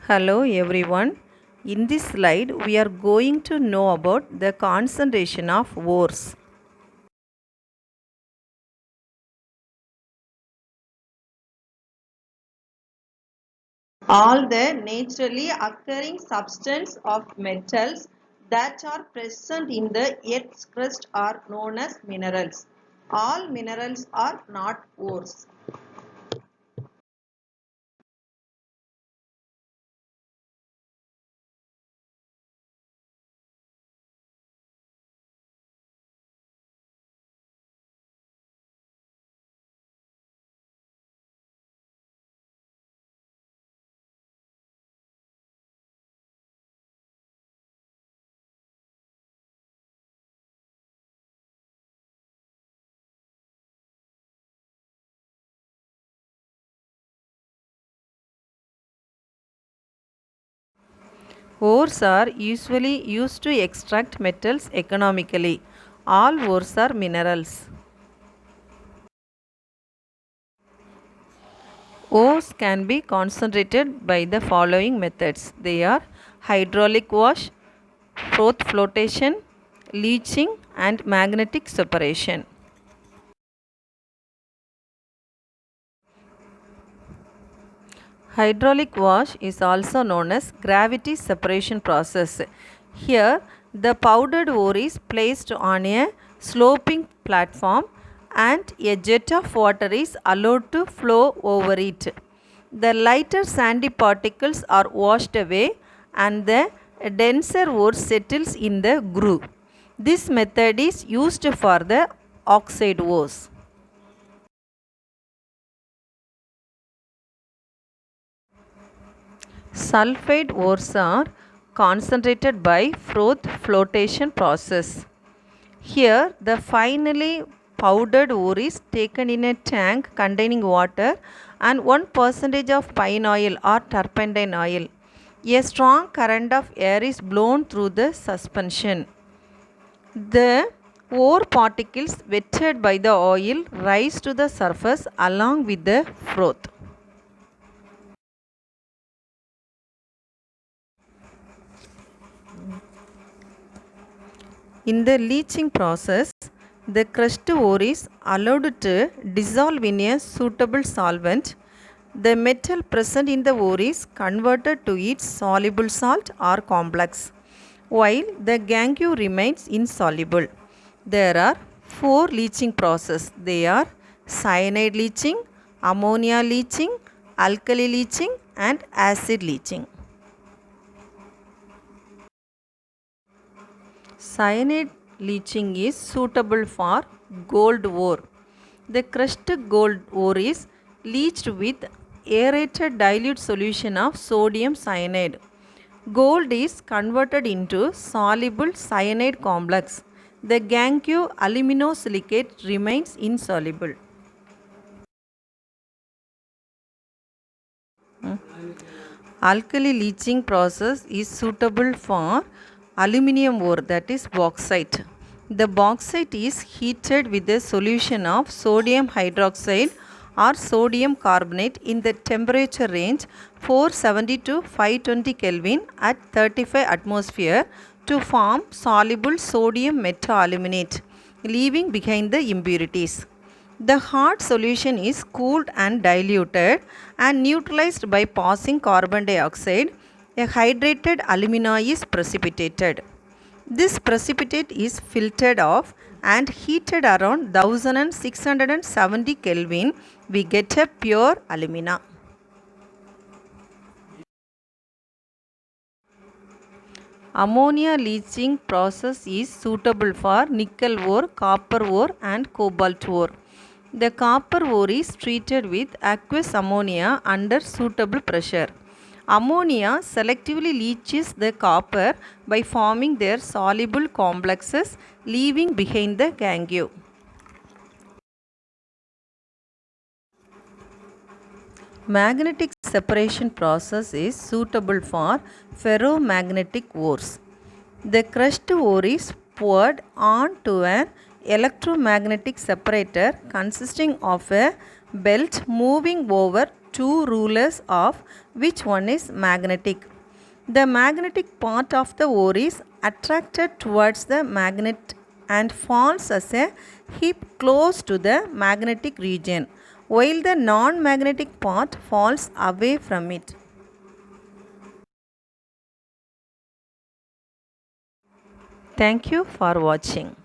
Hello everyone. In this slide, we are going to know about the concentration of ores. All the naturally occurring substance of metals that are present in the Earth's crust are known as minerals. All minerals are not ores. Ores are usually used to extract metals economically. All ores are minerals. Ores can be concentrated by the following methods. They are hydraulic wash, froth flotation, leaching and magnetic separation. Hydraulic wash is also known as gravity separation process. Here the powdered ore is placed on a sloping platform and a jet of water is allowed to flow over it. The lighter sandy particles are washed away and the denser ore settles in the groove. This method is used for the oxide ores. Sulfide ores are concentrated by froth flotation process. Here the finely powdered ore is taken in a tank containing water and 1% of pine oil or turpentine oil. A strong current of air is blown through the suspension. The ore particles wetted by the oil rise to the surface along with the froth. In the leaching process, the crushed ore is allowed to dissolve in a suitable solvent. The metal present in the ore is converted to its soluble salt or complex, while the gangue remains insoluble. There are four leaching processes. They are cyanide leaching, ammonia leaching, alkali leaching, and acid leaching. Cyanide leaching is suitable for gold ore. The crushed gold ore is leached with aerated dilute solution of sodium cyanide. Gold is converted into soluble cyanide complex. The gangue aluminosilicate remains insoluble. Alkali leaching process is suitable for aluminium ore, that is bauxite. The bauxite is heated with a solution of sodium hydroxide or sodium carbonate in the temperature range 470 to 520 Kelvin at 35 atmosphere to form soluble sodium metaluminate, leaving behind the impurities. The hard solution is cooled and diluted and neutralized by passing carbon dioxide. A hydrated alumina is precipitated. This precipitate is filtered off and heated around 1670 Kelvin. We get a pure alumina. Ammonia leaching process is suitable for nickel ore, copper ore and cobalt ore. The copper ore is treated with aqueous ammonia under suitable pressure. Ammonia selectively leaches the copper by forming their soluble complexes, leaving behind the gangue. Magnetic separation process is suitable for ferromagnetic ores. The crushed ore is poured onto an electromagnetic separator consisting of a belt moving over two rulers of which one is magnetic. The magnetic part of the ore is attracted towards the magnet and falls as a heap close to the magnetic region, while the non-magnetic part falls away from it. Thank you for watching.